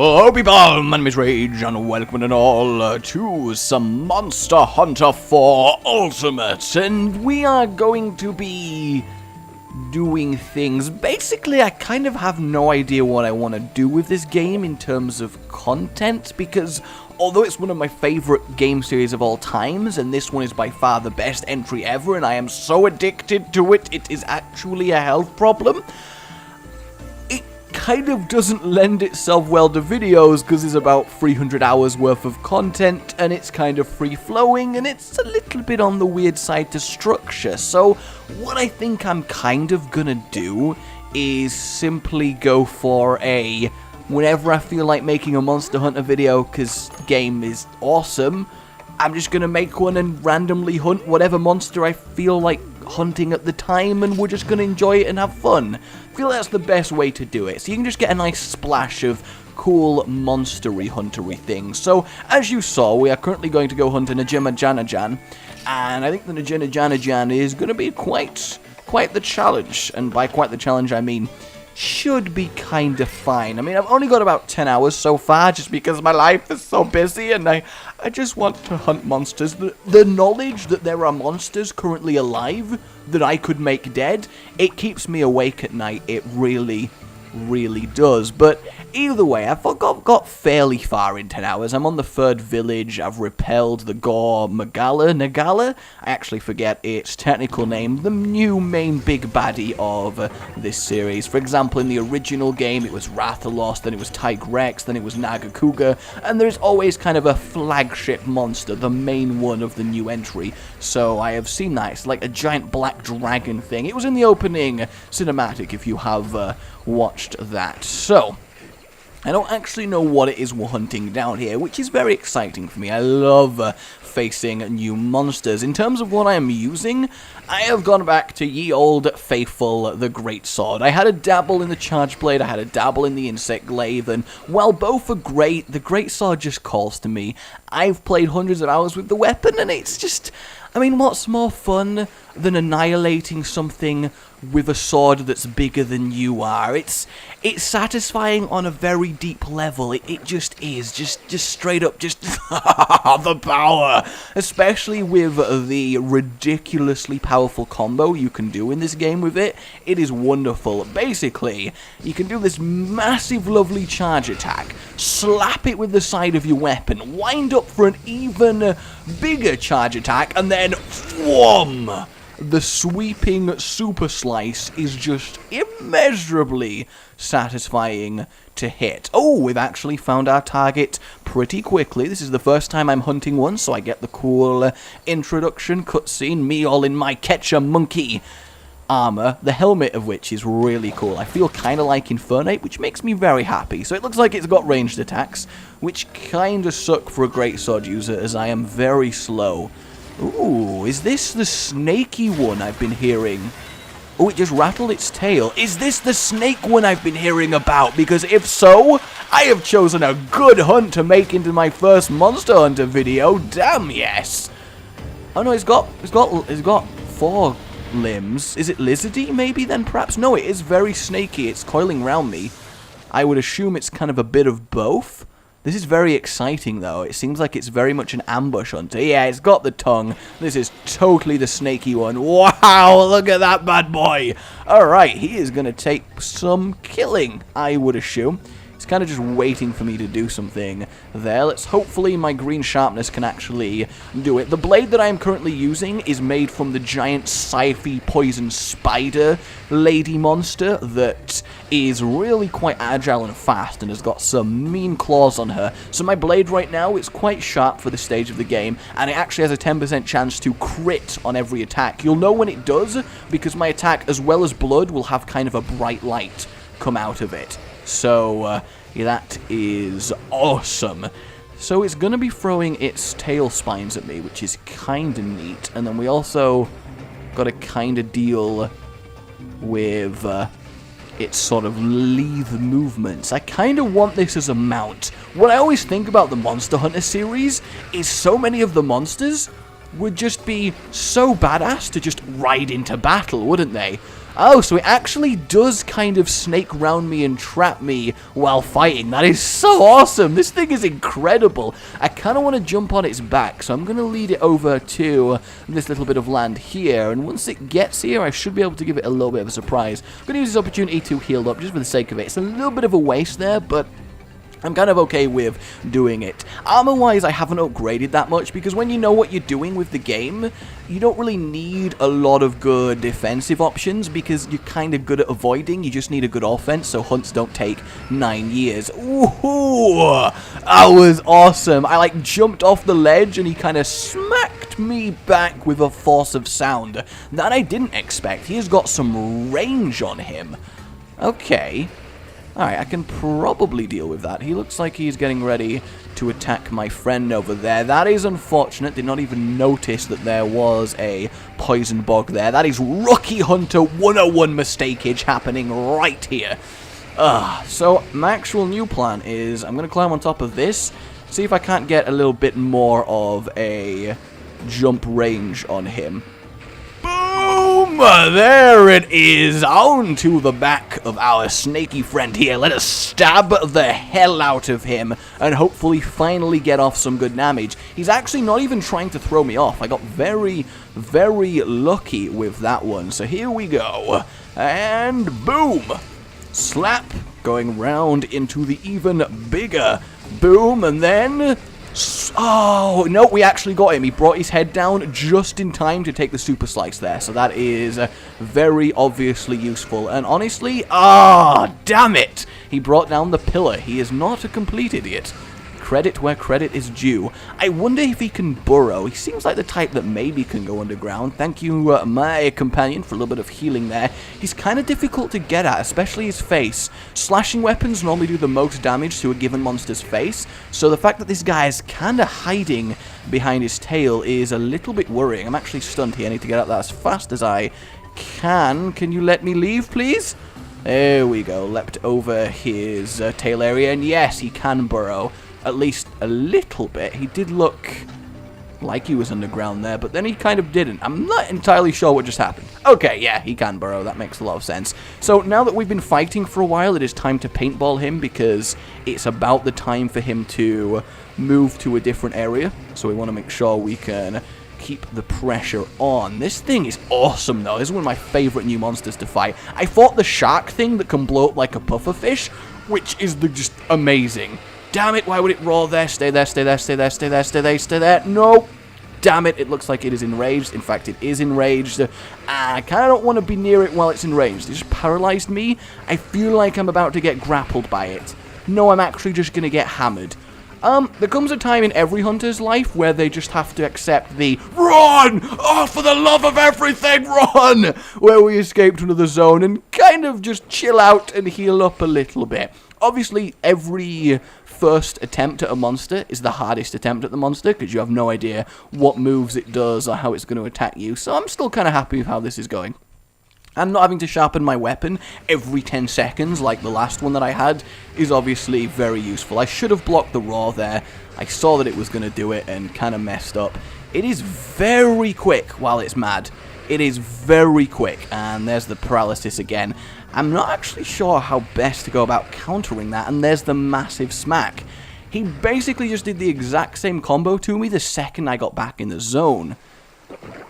Hello people, my name is Rage and welcome and all to some Monster Hunter 4 Ultimate, and we are going to be doing things. Basically, I kind of have no idea what I want to do with this game in terms of content, because although it's one of my favorite game series of all times, and this one is by far the best entry ever, and I am so addicted to it, it is actually a health problem. Kind of doesn't lend itself well to videos because it's about 300 hours worth of content and it's kind of free-flowing and it's a little bit on the weird side to structure. So what I think I'm kind of gonna do is simply go for a whenever I feel like making a Monster Hunter video, because the game is awesome, I'm just gonna make one and randomly hunt whatever monster I feel like hunting at the time, and we're just going to enjoy it and have fun. I feel that's the best way to do it, so you can just get a nice splash of cool monstery huntery things. So, as you saw, we are currently going to go hunt a Najarala, and I think the Najarala is going to be quite the challenge, and by quite the challenge I mean should be kind of fine. I mean, I've only got about 10 hours so far, just because my life is so busy, and I just want to hunt monsters. The knowledge that there are monsters currently alive that I could make dead, it keeps me awake at night. It really does. But either way, I've got fairly far in 10 hours. I'm on the third village. I've repelled the Najarala. I actually forget its technical name. The new main big baddie of this series. For example, in the original game, it was Rathalos, then it was Tigrex, then it was Nagakuga, and there's always kind of a flagship monster, the main one of the new entry. So I have seen that. It's like a giant black dragon thing. It was in the opening cinematic, if you have watched that. So I don't actually know what it is we're hunting down here, which is very exciting for me. I love facing new monsters. In terms of what I am using, I have gone back to ye old faithful, the Great Sword. I had a dabble in the Charge Blade, I had a dabble in the Insect Glaive, and while both are great, the Great Sword just calls to me. I've played hundreds of hours with the weapon, and it's just, I mean, what's more fun than annihilating something with a sword that's bigger than you are? It's satisfying on a very deep level. It just is. Just straight up, just the power. Especially with the ridiculously powerful combo you can do in this game with it. It is wonderful. Basically, you can do this massive, lovely charge attack, slap it with the side of your weapon, wind up for an even bigger charge attack, and then whom! The sweeping super slice is just immeasurably satisfying to hit. Oh, we've actually found our target pretty quickly. This is the first time I'm hunting one, so I get the cool introduction cutscene, me all in my Ketchup Monkey armor, the helmet of which is really cool. I feel kind of like Infernate, which makes me very happy. So it looks like it's got ranged attacks, which kind of suck for a great sword user, as I am very slow. Ooh, is this the snaky one I've been hearing? Oh, it just rattled its tail. Is this the snake one I've been hearing about? Because if so, I have chosen a good hunt to make into my first Monster Hunter video. Damn yes. Oh no, it's got 4 limbs. Is it lizardy maybe then perhaps? No, it is very snaky. It's coiling around me. I would assume it's kind of a bit of both. This is very exciting, though. It seems like it's very much an ambush hunter. Yeah, it's got the tongue. This is totally the snaky one. Wow, look at that bad boy. Alright, he is going to take some killing, I would assume. It's kind of just waiting for me to do something there. Hopefully my green sharpness can actually do it. The blade that I am currently using is made from the giant sci-fi poison spider lady monster that is really quite agile and fast and has got some mean claws on her. So my blade right now is quite sharp for this stage of the game, and it actually has a 10% chance to crit on every attack. You'll know when it does, because my attack, as well as blood, will have kind of a bright light come out of it. So, yeah, that is awesome. So it's going to be throwing its tail spines at me, which is kind of neat. And then we also got to kind of deal with its sort of leave movements. I kind of want this as a mount. What I always think about the Monster Hunter series is so many of the monsters would just be so badass to just ride into battle, wouldn't they? Oh, so it actually does kind of snake round me and trap me while fighting. That is so awesome. This thing is incredible. I kind of want to jump on its back, so I'm going to lead it over to this little bit of land here. And once it gets here, I should be able to give it a little bit of a surprise. I'm going to use this opportunity to heal up just for the sake of it. It's a little bit of a waste there, but I'm kind of okay with doing it. Armor-wise, I haven't upgraded that much, because when you know what you're doing with the game, you don't really need a lot of good defensive options, because you're kind of good at avoiding. You just need a good offense, so hunts don't take 9 years. Ooh, that was awesome. I, like, jumped off the ledge, and he kind of smacked me back with a force of sound that I didn't expect. He has got some range on him. Okay. Alright, I can probably deal with that. He looks like he's getting ready to attack my friend over there. That is unfortunate. Did not even notice that there was a poison bog there. That is Rookie Hunter 101 mistakeage happening right here. So my actual new plan is I'm going to climb on top of this, see if I can't get a little bit more of a jump range on him. Boom! There it is! On to the back of our snaky friend here. Let us stab the hell out of him and hopefully finally get off some good damage. He's actually not even trying to throw me off. I got very, very lucky with that one. So here we go. And boom! Slap! Going round into the even bigger boom, and then... Oh, no, we actually got him. He brought his head down just in time to take the super slice there. So that is very obviously useful. And honestly, damn it. He brought down the pillar. He is not a complete idiot. Credit where credit is due. I wonder if he can burrow. He seems like the type that maybe can go underground. Thank you, my companion, for a little bit of healing there. He's kind of difficult to get at, especially his face. Slashing weapons normally do the most damage to a given monster's face, so the fact that this guy is kind of hiding behind his tail is a little bit worrying. I'm actually stunned here. I need to get out that as fast as I can. Can you let me leave, please? There we go. Leapt over his tail area, and yes, he can burrow. At least a little bit. He did look like he was underground there, but then he kind of didn't. I'm not entirely sure what just happened. Okay, yeah, he can burrow. That makes a lot of sense. So now that we've been fighting for a while, it is time to paintball him, because it's about the time for him to move to a different area. So we want to make sure we can keep the pressure on. This thing is awesome, though. This is one of my favorite new monsters to fight. I fought the shark thing that can blow up like a pufferfish, which is just amazing. Damn it, why would it roar there? Stay there, stay there, stay there, stay there, stay there, stay there. No! Damn it, it looks like it is enraged. In fact, it is enraged. I kind of don't want to be near it while it's enraged. It just paralyzed me. I feel like I'm about to get grappled by it. No, I'm actually just going to get hammered. There comes a time in every hunter's life where they just have to accept the run! Oh, for the love of everything, run! Where we escape to another zone and kind of just chill out and heal up a little bit. Obviously, every first attempt at a monster is the hardest attempt at the monster, because you have no idea what moves it does or how it's going to attack you. So I'm still kind of happy with how this is going. And not having to sharpen my weapon every 10 seconds like the last one that I had is obviously very useful. I should have blocked the roar there. I saw that it was going to do it and kind of messed up. It is very quick while it's mad. It is very quick, and there's the paralysis again. I'm not actually sure how best to go about countering that, and there's the massive smack. He basically just did the exact same combo to me the second I got back in the zone.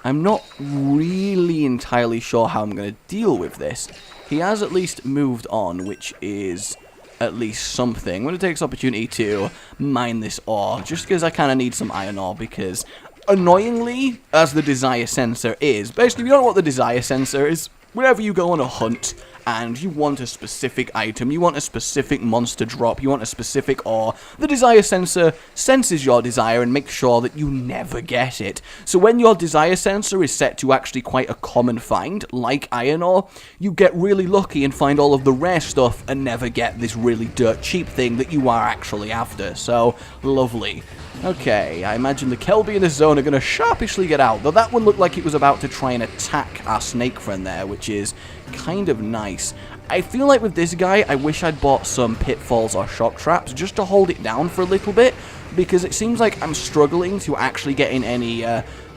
I'm not really entirely sure how I'm going to deal with this. He has at least moved on, which is at least something. I'm going to take this opportunity to mine this ore, just because I kind of need some iron ore, because annoyingly, as the desire sensor is, basically, if you don't know what the desire sensor is, whenever you go on a hunt and you want a specific item, you want a specific monster drop, you want a specific ore, the desire sensor senses your desire and makes sure that you never get it. So when your desire sensor is set to actually quite a common find, like iron ore, you get really lucky and find all of the rare stuff and never get this really dirt cheap thing that you are actually after. So, lovely. Okay, I imagine the Kelby in this zone are going to sharpishly get out, though that one looked like it was about to try and attack our snake friend there, which is kind of nice. I feel like with this guy, I wish I'd bought some pitfalls or shock traps just to hold it down for a little bit, because it seems like I'm struggling to actually get in any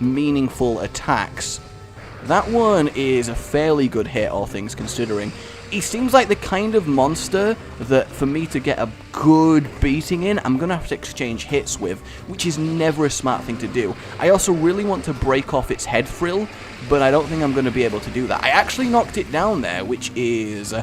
meaningful attacks. That one is a fairly good hit, all things considering. He seems like the kind of monster that, for me to get a good beating in, I'm going to have to exchange hits with, which is never a smart thing to do. I also really want to break off its head frill, but I don't think I'm going to be able to do that. I actually knocked it down there, which is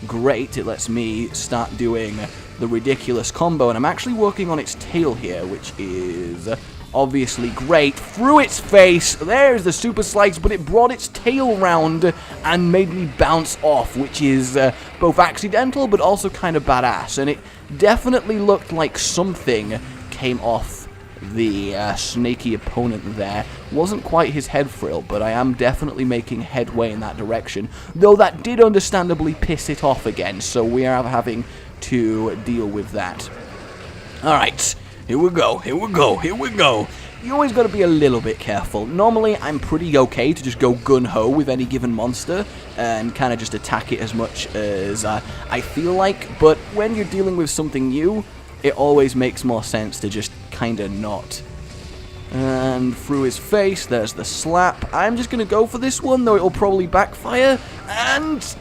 great. It lets me start doing the ridiculous combo, and I'm actually working on its tail here, which is obviously great. Through its face, there's the super slice, but it brought its tail round and made me bounce off, which is both accidental but also kind of badass, and it definitely looked like something came off the snaky opponent there. Wasn't quite his head frill, but I am definitely making headway in that direction, though that did understandably piss it off again, so we are having to deal with that. Alright, here we go, here we go, here we go. You always got to be a little bit careful. Normally, I'm pretty okay to just go gun-ho with any given monster and kind of just attack it as much as I feel like, but when you're dealing with something new, it always makes more sense to just kind of not. And through his face, there's the slap. I'm just going to go for this one, though it'll probably backfire, and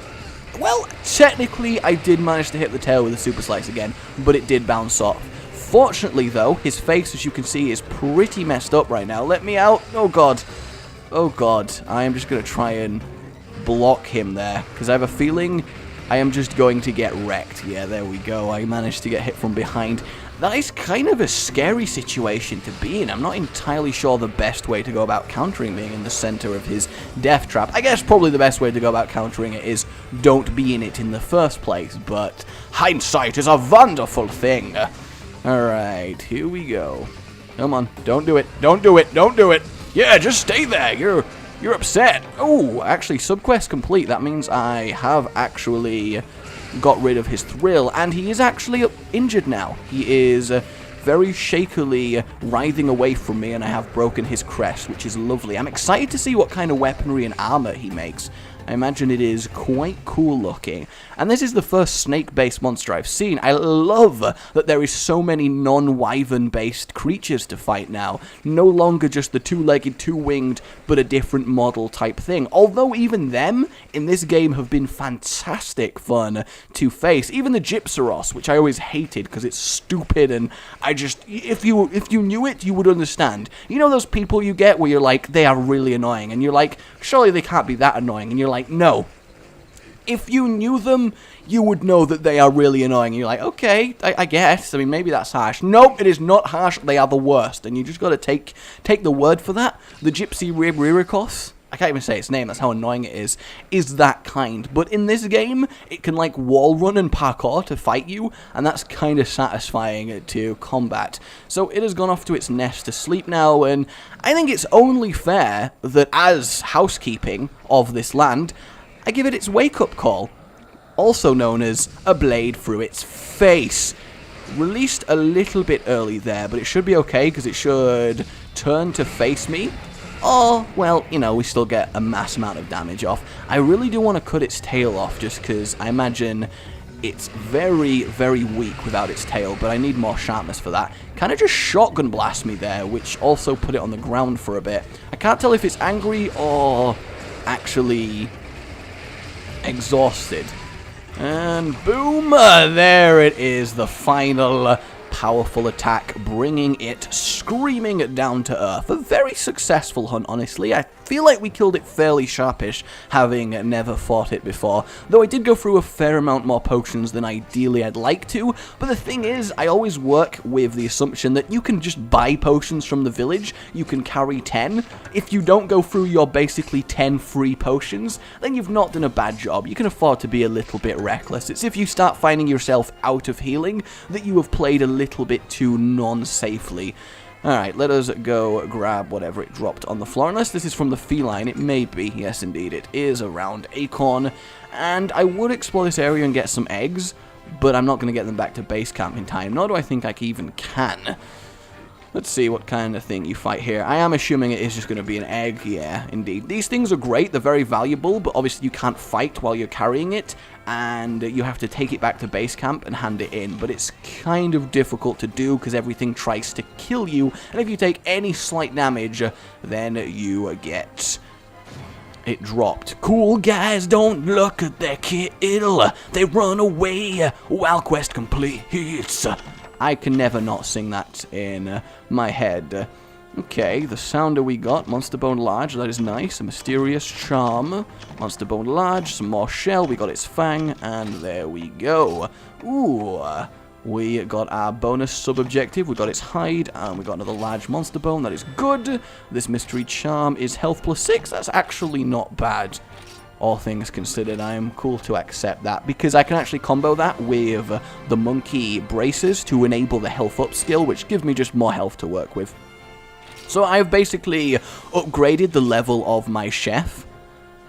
well, technically, I did manage to hit the tail with a super slice again, but it did bounce off. Fortunately, though, his face, as you can see, is pretty messed up right now. Let me out. Oh, God. Oh, God. I am just going to try and block him there, because I have a feeling I am just going to get wrecked. Yeah, there we go. I managed to get hit from behind. That is kind of a scary situation to be in. I'm not entirely sure the best way to go about countering being in the center of his death trap. I guess probably the best way to go about countering it is don't be in it in the first place, but hindsight is a wonderful thing. Alright, here we go. Come on, don't do it, don't do it, don't do it. Yeah, just stay there, you're upset. Oh, actually, subquest complete. That means I have actually got rid of his thrill, and he is actually injured now. He is very shakily writhing away from me, and I have broken his crest, which is lovely. I'm excited to see what kind of weaponry and armor he makes. I imagine it is quite cool looking. And this is the first snake-based monster I've seen. I love that there is so many non-wyvern-based creatures to fight now. No longer just the two-legged, two-winged, but a different model type thing. Although even them, in this game, have been fantastic fun to face. Even the Gypsaros, which I always hated because it's stupid, and I just, if you knew it, you would understand. You know those people you get where you're like, they are really annoying, and you're like, surely they can't be that annoying, and you're like, no. If you knew them, you would know that they are really annoying. And you're like, okay, I guess. I mean, maybe that's harsh. Nope, it is not harsh. They are the worst. And you just got to take the word for that. The Gypsy Ririkos, I can't even say its name, that's how annoying it is that kind. But in this game, it can like wall run and parkour to fight you, and that's kind of satisfying to combat. So it has gone off to its nest to sleep now, and I think it's only fair that as housekeeping of this land, I give it its wake-up call, also known as a blade through its face. Released a little bit early there, but it should be okay, because it should turn to face me. Or, well, you know, we still get a mass amount of damage off. I really do want to cut its tail off, just because I imagine it's very, very weak without its tail, but I need more sharpness for that. Kind of just shotgun blast me there, which also put it on the ground for a bit. I can't tell if it's angry or actually exhausted. And boom, there it is, the final powerful attack, bringing it screaming down to earth. A very successful hunt, honestly. I feel like we killed it fairly sharpish, having never fought it before, though I did go through a fair amount more potions than ideally I'd like to. But the thing is, I always work with the assumption that you can just buy potions from the village. You can carry 10. If you don't go through your basically 10 free potions, then you've not done a bad job. You can afford to be a little bit reckless. It's if you start finding yourself out of healing that you have played a little bit too non-safely. Alright, let us go grab whatever it dropped on the floor. Unless this is from the feline, it may be. Yes, indeed, it is around acorn. And I would explore this area and get some eggs, but I'm not going to get them back to base camp in time, nor do I think I even can. Let's see what kind of thing you fight here. I am assuming it is just going to be an egg. Yeah, indeed. These things are great. They're very valuable, but obviously you can't fight while you're carrying it, and you have to take it back to base camp and hand it in. But it's kind of difficult to do because everything tries to kill you, and if you take any slight damage, then you get It dropped. Cool guys don't look at their kill. They run away while quest completes. I can never not sing that in my head. Okay, the sounder we got. Monster Bone Large. That is nice. A mysterious charm. Monster Bone Large. Some more shell. We got its fang. And there we go. Ooh. We got our bonus sub-objective, we got its hide, and we got another large monster bone, that is good. This mystery charm is health plus 6, that's actually not bad. All things considered, I am cool to accept that, because I can actually combo that with the monkey braces to enable the health up skill, which gives me just more health to work with. So I've basically upgraded the level of my chef.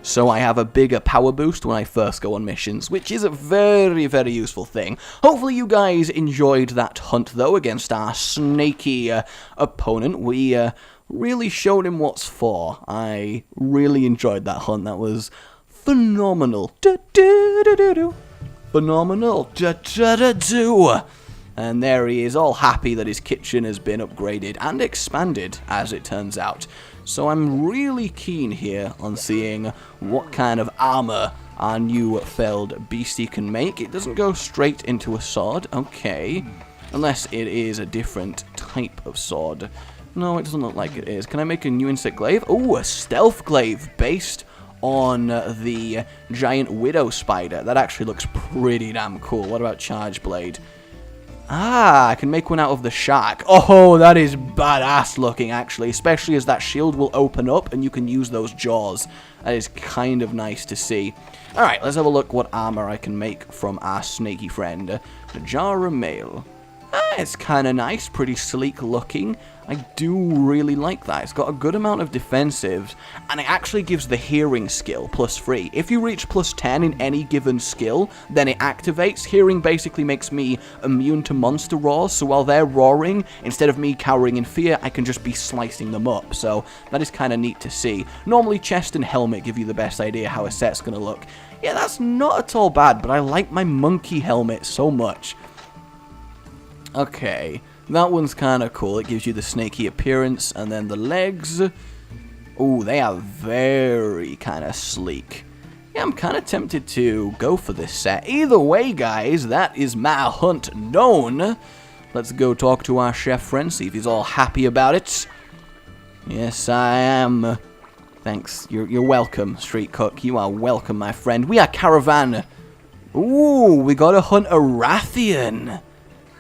So I have a bigger power boost when I first go on missions, which is a very, very useful thing. Hopefully you guys enjoyed that hunt, though, against our snaky opponent. We really showed him what's for. I really enjoyed that hunt. That was phenomenal. Phenomenal. And there he is, all happy that his kitchen has been upgraded and expanded, as it turns out. So I'm really keen here on seeing what kind of armor our new felled beastie can make. It doesn't go straight into a sword, okay. Unless it is a different type of sword. No, it doesn't look like it is. Can I make a new insect glaive? Oh, a stealth glaive based on the giant widow spider. That actually looks pretty damn cool. What about charge blade? Ah, I can make one out of the shark. Oh, that is badass looking, actually. Especially as that shield will open up and you can use those jaws. That is kind of nice to see. Alright, let's have a look what armor I can make from our snaky friend. Najarala mail. Ah, it's kind of nice, pretty sleek looking. I do really like that. It's got a good amount of defensives, and it actually gives the hearing skill +3. If you reach +10 in any given skill, then it activates. Hearing basically makes me immune to monster roars, so while they're roaring, instead of me cowering in fear, I can just be slicing them up. So that is kind of neat to see. Normally chest and helmet give you the best idea how a set's going to look. Yeah, that's not at all bad, but I like my monkey helmet so much. Okay, that one's kind of cool. It gives you the snaky appearance, and then the legs. Oh, they are very kind of sleek. Yeah, I'm kind of tempted to go for this set. Either way, guys, that is my hunt done. Let's go talk to our chef friend, see if he's all happy about it. Yes, I am. Thanks. You're welcome, street cook. You are welcome, my friend. We are caravan. Ooh, we gotta hunt a Rathian.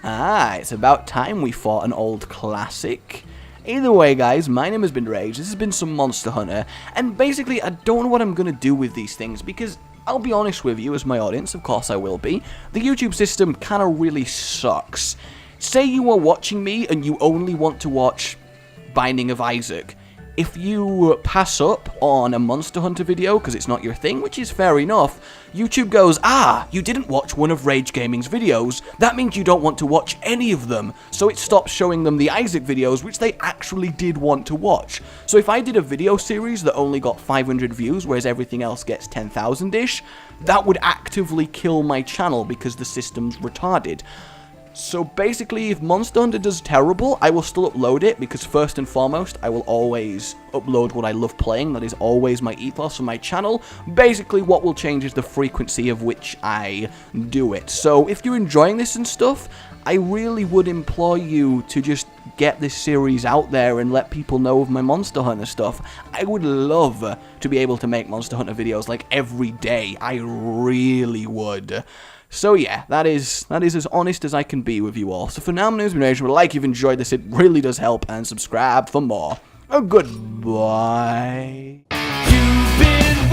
Ah, it's about time we fought an old classic. Either way, guys, my name has been Rage, this has been some Monster Hunter, and basically, I don't know what I'm gonna do with these things, because, I'll be honest with you, as my audience, of course I will be, the YouTube system kinda really sucks. Say you are watching me, and you only want to watch Binding of Isaac. If you pass up on a Monster Hunter video because it's not your thing, which is fair enough, YouTube goes, ah, you didn't watch one of Rage Gaming's videos, that means you don't want to watch any of them, so it stops showing them the Isaac videos, which they actually did want to watch. So if I did a video series that only got 500 views, whereas everything else gets 10,000-ish, that would actively kill my channel because the system's retarded. So basically, if Monster Hunter does terrible, I will still upload it, because first and foremost, I will always upload what I love playing. That is always my ethos for my channel. Basically, what will change is the frequency of which I do it. So if you're enjoying this and stuff, I really would implore you to just get this series out there and let people know of my Monster Hunter stuff. I would love to be able to make Monster Hunter videos like every day. I really would. So yeah, that is as honest as I can be with you all. So for now, my name has been Rage. Like you've enjoyed this, it really does help, and subscribe for more. Goodbye. You've been